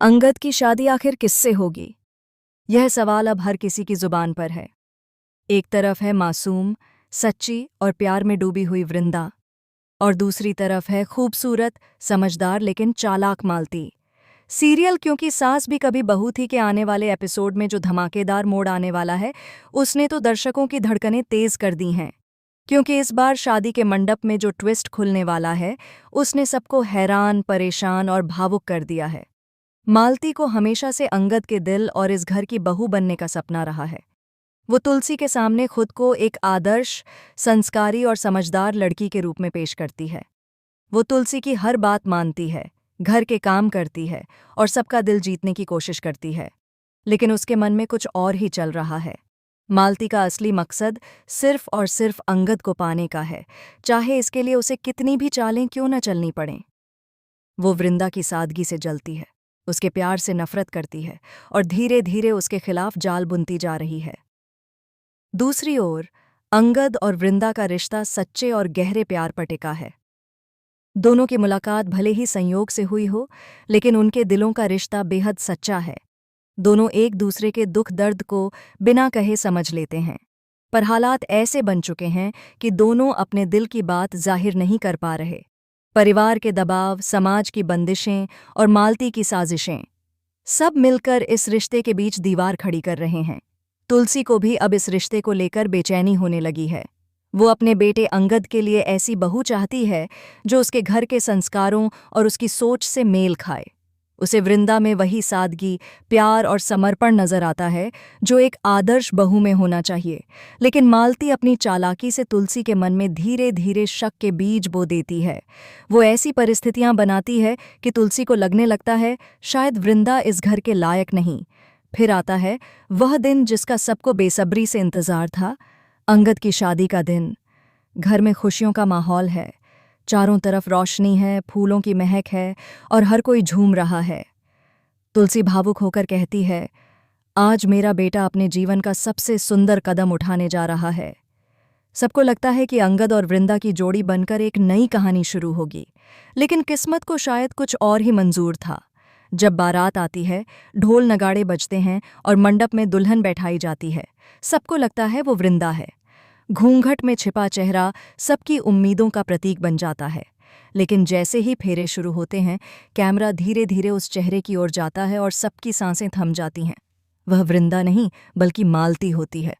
अंगद की शादी आखिर किससे होगी? यह सवाल अब हर किसी की जुबान पर है। एक तरफ है मासूम, सच्ची और प्यार में डूबी हुई वृंदा, और दूसरी तरफ है खूबसूरत, समझदार लेकिन चालाक मालती। सीरियल क्योंकि सास भी कभी बहू थी के आने वाले एपिसोड में जो धमाकेदार मोड़ आने वाला है, उसने तो दर्शकों की धड़कनें तेज कर दी हैं। क्योंकि इस बार शादी के मंडप में जो ट्विस्ट खुलने वाला है, उसने सबको हैरान, परेशान और भावुक कर दिया है। मालती को हमेशा से अंगद के दिल और इस घर की बहू बनने का सपना रहा है। वो तुलसी के सामने खुद को एक आदर्श, संस्कारी और समझदार लड़की के रूप में पेश करती है। वो तुलसी की हर बात मानती है, घर के काम करती है और सबका दिल जीतने की कोशिश करती है। लेकिन उसके मन में कुछ और ही चल रहा है। मालती का असली मकसद सिर्फ और सिर्फ अंगद को पाने का है, चाहे इसके लिए उसे कितनी भी चालें क्यों न चलनी पड़ें। वो वृंदा की सादगी से जलती है, उसके प्यार से नफरत करती है और धीरे धीरे उसके खिलाफ जाल बुनती जा रही है। दूसरी ओर अंगद और वृंदा का रिश्ता सच्चे और गहरे प्यार पर टिका है। दोनों की मुलाकात भले ही संयोग से हुई हो, लेकिन उनके दिलों का रिश्ता बेहद सच्चा है। दोनों एक दूसरे के दुख दर्द को बिना कहे समझ लेते हैं। पर हालात ऐसे बन चुके हैं कि दोनों अपने दिल की बात जाहिर नहीं कर पा रहे। परिवार के दबाव, समाज की बंदिशें और मालती की साजिशें, सब मिलकर इस रिश्ते के बीच दीवार खड़ी कर रहे हैं। तुलसी को भी अब इस रिश्ते को लेकर बेचैनी होने लगी है। वो अपने बेटे अंगद के लिए ऐसी बहू चाहती है जो उसके घर के संस्कारों और उसकी सोच से मेल खाए। उसे वृंदा में वही सादगी, प्यार और समर्पण नजर आता है जो एक आदर्श बहू में होना चाहिए। लेकिन मालती अपनी चालाकी से तुलसी के मन में धीरे धीरे शक के बीज बो देती है। वो ऐसी परिस्थितियां बनाती है कि तुलसी को लगने लगता है शायद वृंदा इस घर के लायक नहीं। फिर आता है वह दिन जिसका सबको बेसब्री से इंतजार था, अंगद की शादी का दिन। घर में खुशियों का माहौल है, चारों तरफ रोशनी है, फूलों की महक है और हर कोई झूम रहा है। तुलसी भावुक होकर कहती है, आज मेरा बेटा अपने जीवन का सबसे सुंदर कदम उठाने जा रहा है। सबको लगता है कि अंगद और वृंदा की जोड़ी बनकर एक नई कहानी शुरू होगी, लेकिन किस्मत को शायद कुछ और ही मंजूर था। जब बारात आती है, ढोल नगाड़े बजते हैं और मंडप में दुल्हन बैठाई जाती है, सबको लगता है वो वृंदा है। घूंघट में छिपा चेहरा सबकी उम्मीदों का प्रतीक बन जाता है। लेकिन जैसे ही फेरे शुरू होते हैं, कैमरा धीरे धीरे उस चेहरे की ओर जाता है और सबकी सांसें थम जाती हैं। वह वृंदा नहीं बल्कि मालती होती है।